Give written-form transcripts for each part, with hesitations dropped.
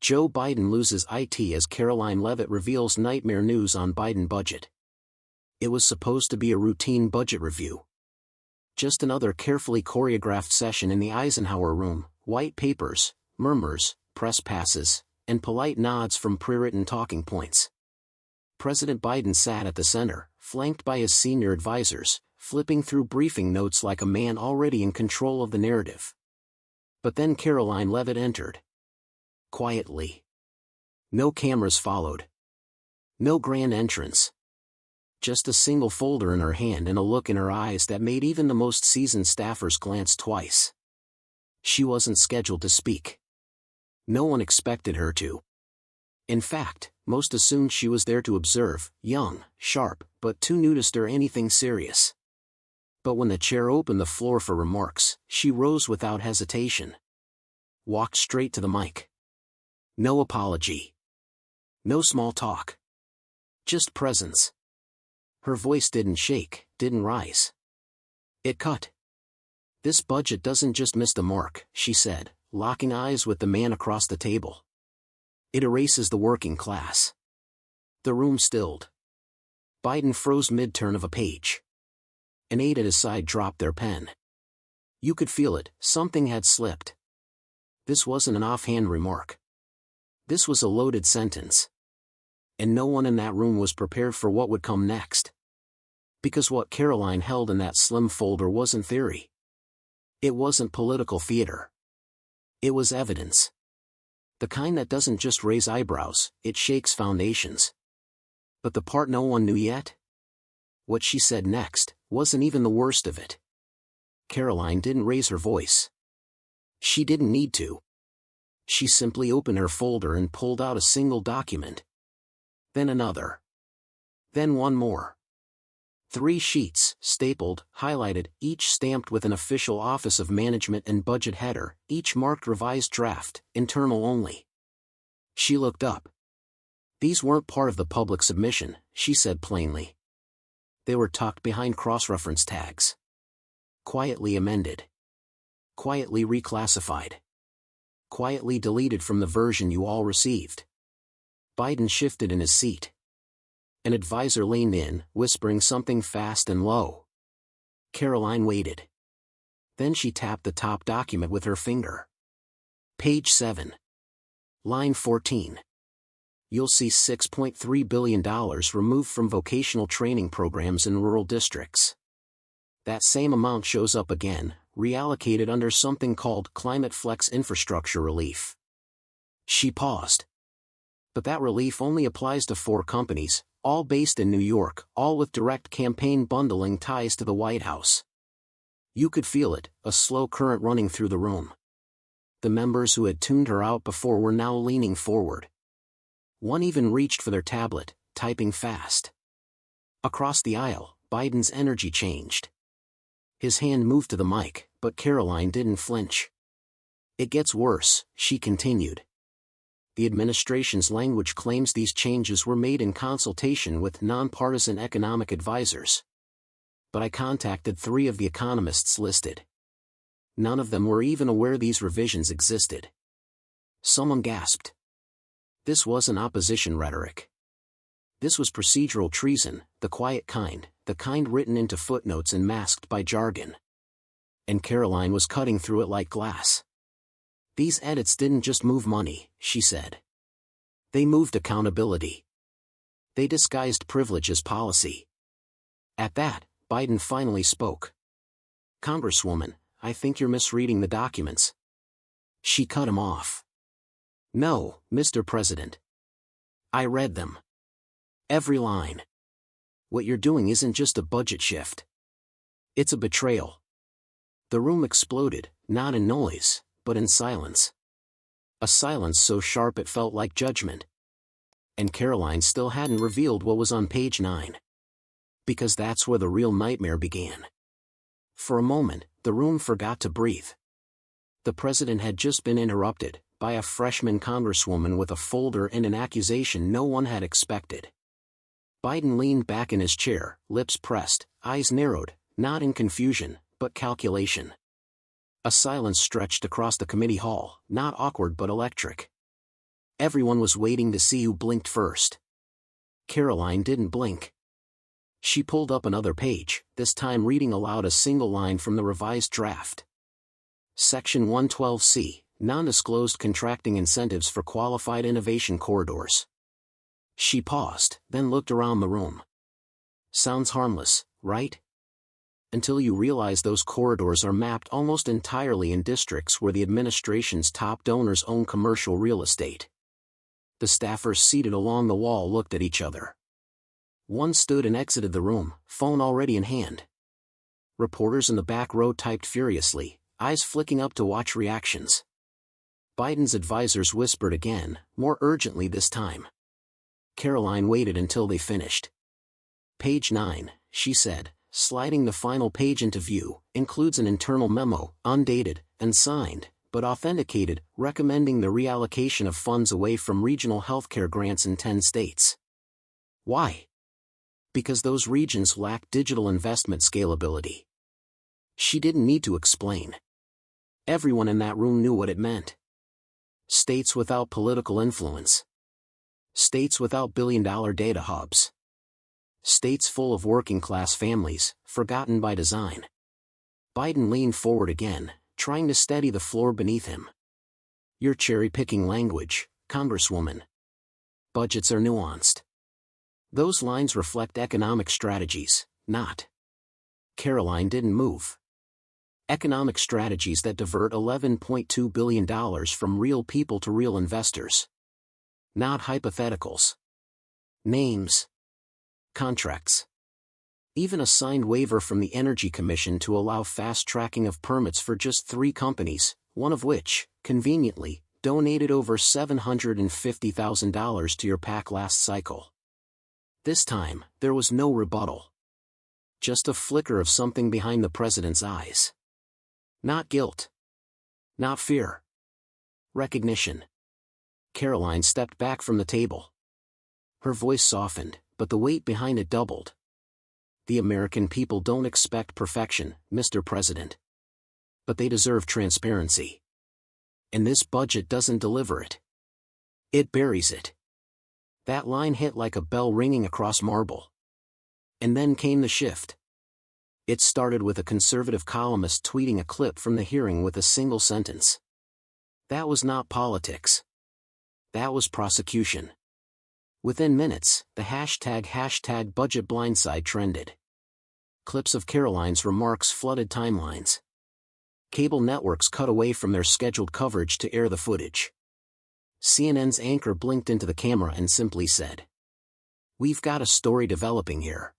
Joe Biden loses IT as Karoline Leavitt reveals nightmare news on Biden budget. It was supposed to be a routine budget review. Just another carefully choreographed session in the Eisenhower room, white papers, murmurs, press passes, and polite nods from pre-written talking points. President Biden sat at the center, flanked by his senior advisors, flipping through briefing notes like a man already in control of the narrative. But then Karoline Leavitt entered. Quietly. No cameras followed. No grand entrance. Just a single folder in her hand and a look in her eyes that made even the most seasoned staffers glance twice. She wasn't scheduled to speak. No one expected her to. In fact, most assumed she was there to observe, young, sharp, but too new to stir anything serious. But when the chair opened the floor for remarks, she rose without hesitation. Walked straight to the mic. No apology. No small talk. Just presence. Her voice didn't shake, didn't rise. It cut. This budget doesn't just miss the mark, she said, locking eyes with the man across the table. It erases the working class. The room stilled. Biden froze mid-turn of a page. An aide at his side dropped their pen. You could feel it, something had slipped. This wasn't an offhand remark. This was a loaded sentence. And no one in that room was prepared for what would come next. Because what Karoline held in that slim folder wasn't theory. It wasn't political theater. It was evidence. The kind that doesn't just raise eyebrows, it shakes foundations. But the part no one knew yet? What she said next wasn't even the worst of it. Karoline didn't raise her voice. She didn't need to. She simply opened her folder and pulled out a single document. Then another. Then one more. 3 sheets, stapled, highlighted, each stamped with an official Office of Management and Budget header, each marked revised draft, internal only. She looked up. These weren't part of the public submission, she said plainly. They were tucked behind cross-reference tags. Quietly amended. Quietly reclassified. Quietly deleted from the version you all received. Biden shifted in his seat. An advisor leaned in, whispering something fast and low. Karoline waited. Then she tapped the top document with her finger. Page 7. Line 14. You'll see $6.3 billion removed from vocational training programs in rural districts. That same amount shows up again, reallocated under something called Climate Flex Infrastructure Relief. She paused. But that relief only applies to 4 companies, all based in New York, all with direct campaign bundling ties to the White House. You could feel it, a slow current running through the room. The members who had tuned her out before were now leaning forward. One even reached for their tablet, typing fast. Across the aisle, Biden's energy changed. His hand moved to the mic, but Karoline didn't flinch. It gets worse, she continued. The administration's language claims these changes were made in consultation with nonpartisan economic advisors. But I contacted 3 of the economists listed. None of them were even aware these revisions existed. Someone gasped. This wasn't opposition rhetoric. This was procedural treason, the quiet kind, the kind written into footnotes and masked by jargon. And Karoline was cutting through it like glass. These edits didn't just move money, she said. They moved accountability. They disguised privilege as policy. At that, Biden finally spoke. Congresswoman, I think you're misreading the documents. She cut him off. No, Mr. President. I read them. Every line. What you're doing isn't just a budget shift. It's a betrayal. The room exploded, not in noise, but in silence. A silence so sharp it felt like judgment. And Karoline still hadn't revealed what was on page 9. Because that's where the real nightmare began. For a moment, the room forgot to breathe. The president had just been interrupted by a freshman congresswoman with a folder and an accusation no one had expected. Biden leaned back in his chair, lips pressed, eyes narrowed, not in confusion, but calculation. A silence stretched across the committee hall, not awkward but electric. Everyone was waiting to see who blinked first. Karoline didn't blink. She pulled up another page, this time reading aloud a single line from the revised draft. Section 112C, Non-Disclosed Contracting Incentives for Qualified Innovation Corridors. She paused, then looked around the room. Sounds harmless, right? Until you realize those corridors are mapped almost entirely in districts where the administration's top donors own commercial real estate. The staffers seated along the wall looked at each other. One stood and exited the room, phone already in hand. Reporters in the back row typed furiously, eyes flicking up to watch reactions. Biden's advisors whispered again, more urgently this time. Karoline waited until they finished. Page 9, she said, sliding the final page into view, includes an internal memo, undated, and signed, but authenticated, recommending the reallocation of funds away from regional healthcare grants in 10 states. Why? Because those regions lack digital investment scalability. She didn't need to explain. Everyone in that room knew what it meant. States without political influence. States without billion-dollar data hubs. States full of working-class families, forgotten by design. Biden leaned forward again, trying to steady the floor beneath him. You're cherry-picking language, Congresswoman. Budgets are nuanced. Those lines reflect economic strategies, not. Karoline didn't move. Economic strategies that divert $11.2 billion from real people to real investors. Not hypotheticals. Names. Contracts. Even a signed waiver from the Energy Commission to allow fast-tracking of permits for just 3 companies, one of which, conveniently, donated over $750,000 to your PAC last cycle. This time, there was no rebuttal. Just a flicker of something behind the president's eyes. Not guilt. Not fear. Recognition. Karoline stepped back from the table. Her voice softened, but the weight behind it doubled. The American people don't expect perfection, Mr. President. But they deserve transparency. And this budget doesn't deliver it. It buries it. That line hit like a bell ringing across marble. And then came the shift. It started with a conservative columnist tweeting a clip from the hearing with a single sentence. That was not politics. That was prosecution. Within minutes, the hashtag budget blindside trended. Clips of Karoline's remarks flooded timelines. Cable networks cut away from their scheduled coverage to air the footage. CNN's anchor blinked into the camera and simply said, "We've got a story developing here."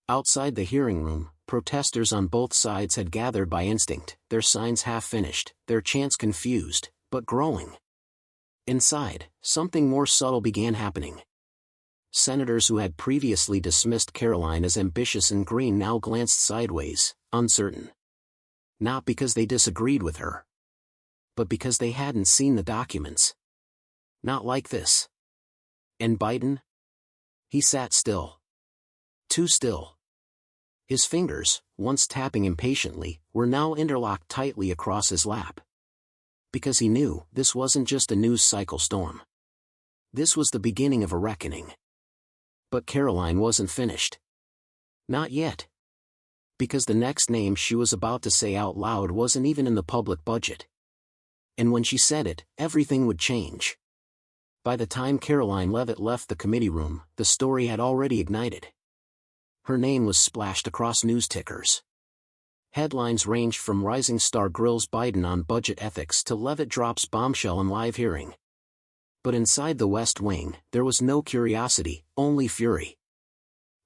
Outside the hearing room, protesters on both sides had gathered by instinct, their signs half finished, their chants confused, but growing. Inside, something more subtle began happening. Senators who had previously dismissed Karoline as ambitious and green now glanced sideways, uncertain. Not because they disagreed with her, but because they hadn't seen the documents. Not like this. And Biden? He sat still. Too still. His fingers, once tapping impatiently, were now interlocked tightly across his lap. Because he knew this wasn't just a news cycle storm. This was the beginning of a reckoning. But Karoline wasn't finished. Not yet. Because the next name she was about to say out loud wasn't even in the public budget. And when she said it, everything would change. By the time Karoline Leavitt left the committee room, the story had already ignited. Her name was splashed across news tickers. Headlines ranged from Rising Star grills Biden on budget ethics to Leavitt drops bombshell in live hearing. But inside the West Wing, there was no curiosity, only fury.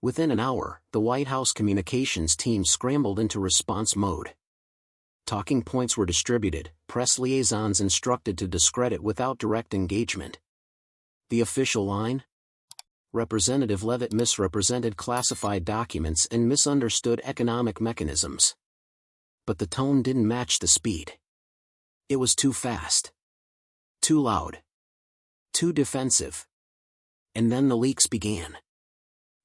Within an hour, the White House communications team scrambled into response mode. Talking points were distributed, press liaisons instructed to discredit without direct engagement. The official line? Representative Leavitt misrepresented classified documents and misunderstood economic mechanisms. But the tone didn't match the speed. It was too fast. Too loud. Too defensive. And then the leaks began.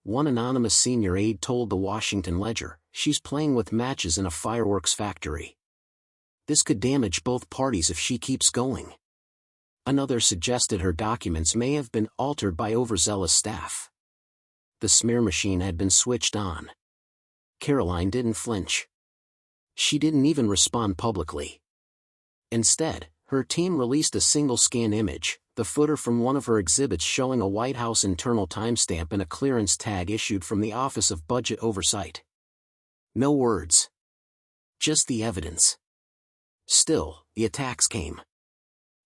One anonymous senior aide told the Washington Ledger, "She's playing with matches in a fireworks factory. This could damage both parties if she keeps going." Another suggested her documents may have been altered by overzealous staff. The smear machine had been switched on. Karoline didn't flinch. She didn't even respond publicly. Instead, her team released a single scan image, the footer from one of her exhibits showing a White House internal timestamp and a clearance tag issued from the Office of Budget Oversight. No words. Just the evidence. Still, the attacks came.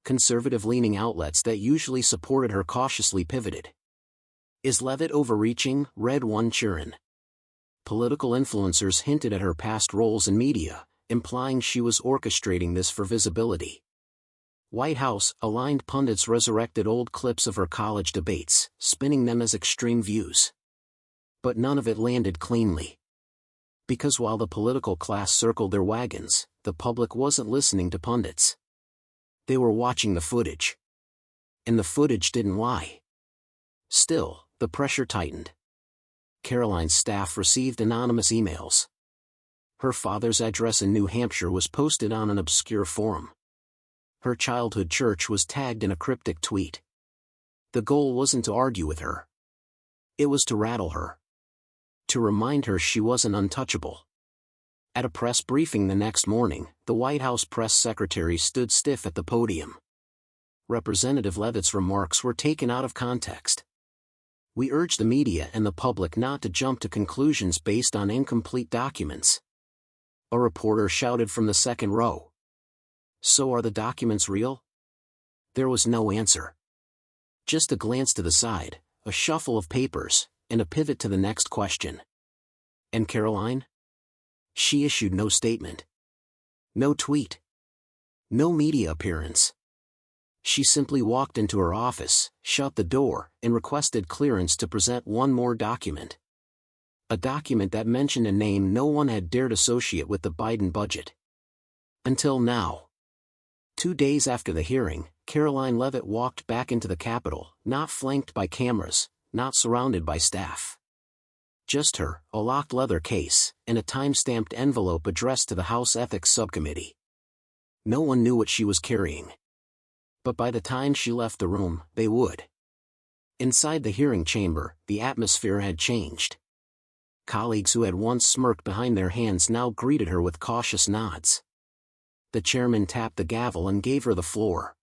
Conservative-leaning outlets that usually supported her cautiously pivoted. "Is Leavitt overreaching?" read one churn. Political influencers hinted at her past roles in media, implying she was orchestrating this for visibility. White House-aligned pundits resurrected old clips of her college debates, spinning them as extreme views. But none of it landed cleanly. Because while the political class circled their wagons, the public wasn't listening to pundits. They were watching the footage. And the footage didn't lie. Still, the pressure tightened. Karoline's staff received anonymous emails. Her father's address in New Hampshire was posted on an obscure forum. Her childhood church was tagged in a cryptic tweet. The goal wasn't to argue with her. It was to rattle her. To remind her she wasn't untouchable. At a press briefing the next morning, the White House press secretary stood stiff at the podium. Representative Leavitt's remarks were taken out of context. "We urge the media and the public not to jump to conclusions based on incomplete documents." A reporter shouted from the second row. "So are the documents real?" There was no answer. Just a glance to the side, a shuffle of papers, and a pivot to the next question. And Karoline? She issued no statement. No tweet. No media appearance. She simply walked into her office, shut the door, and requested clearance to present one more document. A document that mentioned a name no one had dared associate with the Biden budget. Until now. 2 days after the hearing, Karoline Leavitt walked back into the Capitol, not flanked by cameras, not surrounded by staff. Just her, a locked leather case, and a time-stamped envelope addressed to the House Ethics Subcommittee. No one knew what she was carrying. But by the time she left the room, they would. Inside the hearing chamber, the atmosphere had changed. Colleagues who had once smirked behind their hands now greeted her with cautious nods. The chairman tapped the gavel and gave her the floor.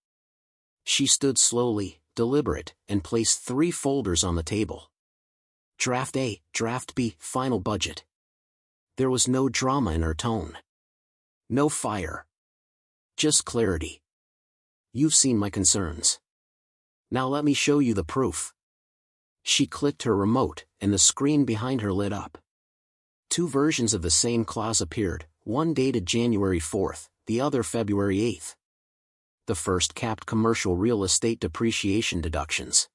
She stood slowly, deliberate, and placed 3 folders on the table. Draft A, Draft B, Final Budget. There was no drama in her tone. No fire. Just clarity. "You've seen my concerns. Now let me show you the proof." She clicked her remote, and the screen behind her lit up. 2 versions of the same clause appeared, one dated January 4th, the other February 8th. The first capped commercial real estate depreciation deductions.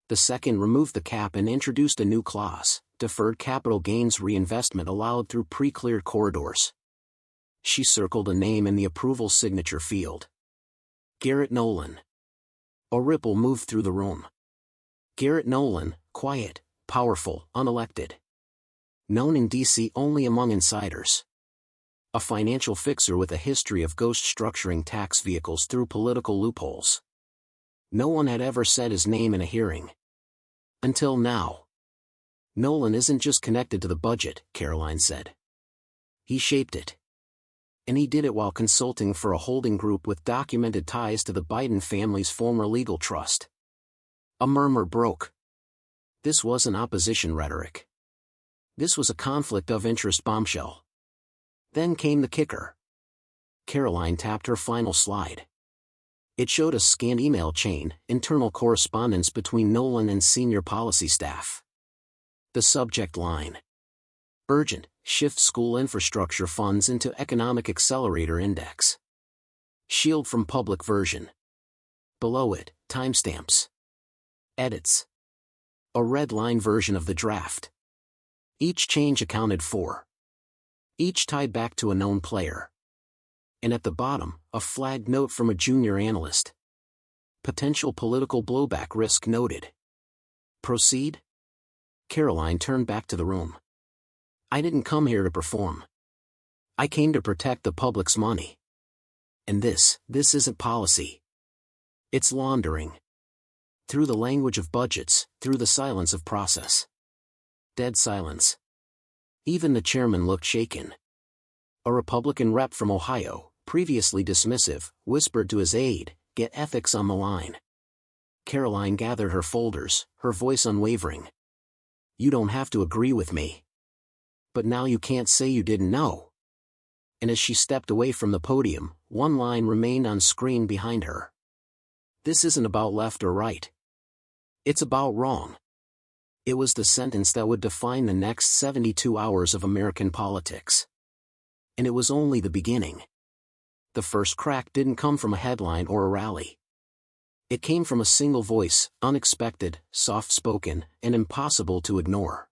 The second removed the cap and introduced a new clause, deferred capital gains reinvestment allowed through pre-cleared corridors. She circled a name in the approval signature field. Garrett Nolan. A ripple moved through the room. Garrett Nolan, quiet, powerful, unelected. Known in D.C. only among insiders. A financial fixer with a history of ghost structuring tax vehicles through political loopholes. No one had ever said his name in a hearing. Until now. "Nolan isn't just connected to the budget," Karoline said. "He shaped it. And he did it while consulting for a holding group with documented ties to the Biden family's former legal trust." A murmur broke. This wasn't opposition rhetoric. This was a conflict of interest bombshell. Then came the kicker. Karoline tapped her final slide. It showed a scanned email chain, internal correspondence between Nolan and senior policy staff. The subject line. "Urgent, shift school infrastructure funds into Economic Accelerator Index." Shield from public version. Below it, timestamps. Edits. A red line version of the draft. Each change accounted for. Each tied back to a known player. And at the bottom, a flagged note from a junior analyst. Potential political blowback risk noted. Proceed? Karoline turned back to the room. "I didn't come here to perform. I came to protect the public's money. And this isn't policy. It's laundering. Through the language of budgets, through the silence of process. Dead silence. Even the chairman looked shaken. A Republican rep from Ohio, previously dismissive, whispered to his aide, "Get ethics on the line." Karoline gathered her folders, her voice unwavering. "You don't have to agree with me. But now you can't say you didn't know." And as she stepped away from the podium, one line remained on screen behind her. "This isn't about left or right. It's about wrong." It was the sentence that would define the next 72 hours of American politics. And it was only the beginning. The first crack didn't come from a headline or a rally. It came from a single voice, unexpected, soft-spoken, and impossible to ignore.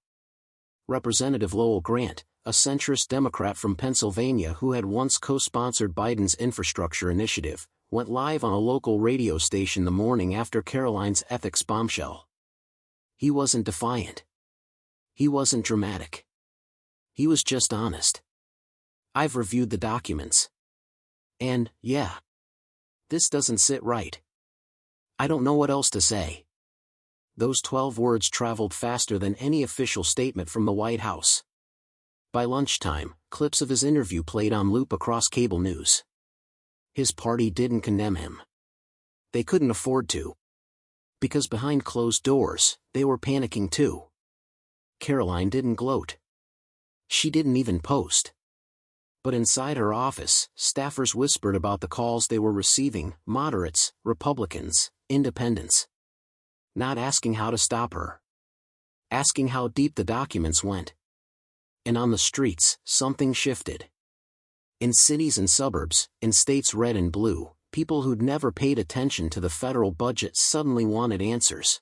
Representative Lowell Grant, a centrist Democrat from Pennsylvania who had once co-sponsored Biden's infrastructure initiative, went live on a local radio station the morning after Karoline's ethics bombshell. He wasn't defiant. He wasn't dramatic. He was just honest. "I've reviewed the documents. And, yeah. This doesn't sit right. I don't know what else to say." Those 12 words traveled faster than any official statement from the White House. By lunchtime, clips of his interview played on loop across cable news. His party didn't condemn him. They couldn't afford to. Because behind closed doors, they were panicking too. Karoline didn't gloat. She didn't even post. But inside her office, staffers whispered about the calls they were receiving, moderates, Republicans, independents. Not asking how to stop her. Asking how deep the documents went. And on the streets, something shifted. In cities and suburbs, in states red and blue, people who'd never paid attention to the federal budget suddenly wanted answers.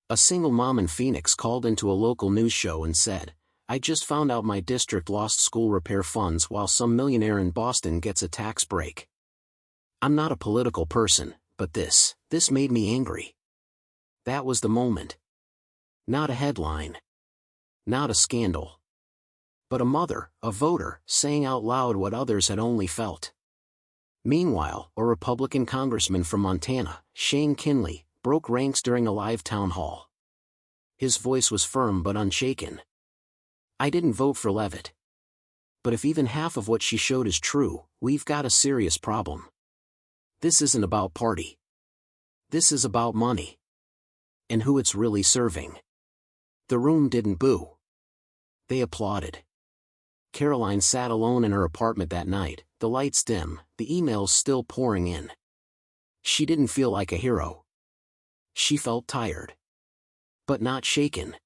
A single mom in Phoenix called into a local news show and said, "I just found out my district lost school repair funds while some millionaire in Boston gets a tax break. I'm not a political person, but this made me angry." That was the moment. Not a headline. Not a scandal. But a mother, a voter, saying out loud what others had only felt. Meanwhile, a Republican congressman from Montana, Shane Kinley, broke ranks during a live town hall. His voice was firm but unshaken. "I didn't vote for Leavitt. But if even half of what she showed is true, we've got a serious problem. This isn't about party. This is about money. And who it's really serving." The room didn't boo. They applauded. Karoline sat alone in her apartment that night, the lights dim, the emails still pouring in. She didn't feel like a hero. She felt tired. But not shaken.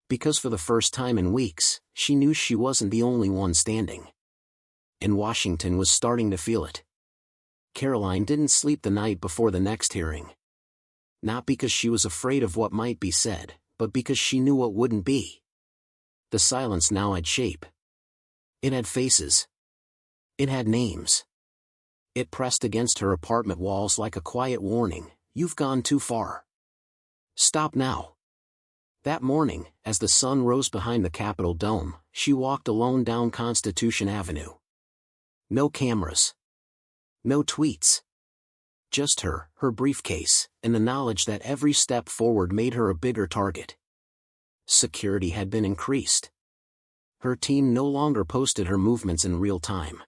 Because for the first time in weeks, she knew she wasn't the only one standing. And Washington was starting to feel it. Karoline didn't sleep the night before the next hearing. Not because she was afraid of what might be said, but because she knew what wouldn't be. The silence now had shape. It had faces. It had names. It pressed against her apartment walls like a quiet warning, "You've gone too far. Stop now." That morning, as the sun rose behind the Capitol dome, she walked alone down Constitution Avenue. No cameras. No tweets. Just her briefcase, and the knowledge that every step forward made her a bigger target. Security had been increased. Her team no longer posted her movements in real time.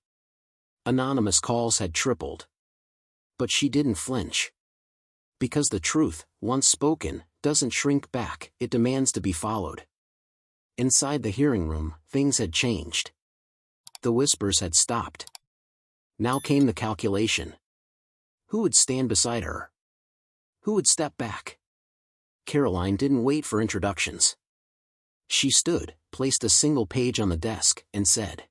Anonymous calls had tripled. But she didn't flinch. Because the truth, once spoken, doesn't shrink back, it demands to be followed. Inside the hearing room, things had changed. The whispers had stopped. Now came the calculation. Who would stand beside her? Who would step back? Karoline didn't wait for introductions. She stood, placed a single page on the desk, and said,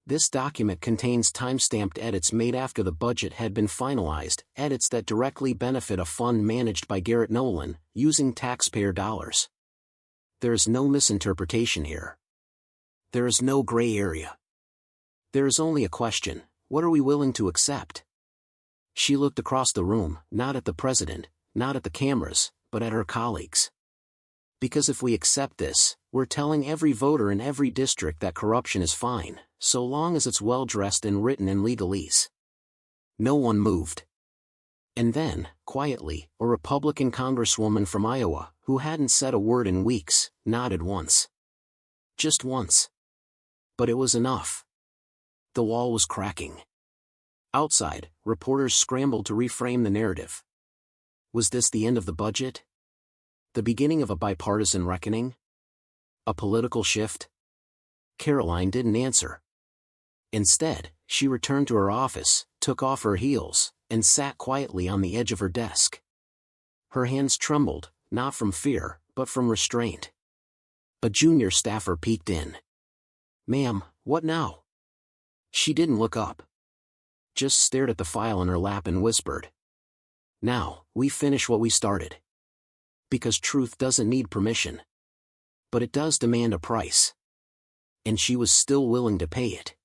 "This document contains time-stamped edits made after the budget had been finalized, edits that directly benefit a fund managed by Garrett Nolan, using taxpayer dollars. There is no misinterpretation here. There is no gray area. There is only a question: what are we willing to accept?" She looked across the room, not at the president, not at the cameras, but at her colleagues. Because if we accept this, we're telling every voter in every district that corruption is fine, so long as it's well-dressed and written in legalese. No one moved. And then, quietly, a Republican congresswoman from Iowa, who hadn't said a word in weeks, nodded once. Just once. But it was enough. The wall was cracking. Outside, reporters scrambled to reframe the narrative. Was this the end of the budget? The beginning of a bipartisan reckoning? A political shift? Karoline didn't answer. Instead, she returned to her office, took off her heels, and sat quietly on the edge of her desk. Her hands trembled, not from fear, but from restraint. A junior staffer peeked in. "Ma'am, what now?" She didn't look up. Just stared at the file in her lap and whispered, "Now, we finish what we started. Because truth doesn't need permission. But it does demand a price." And she was still willing to pay it.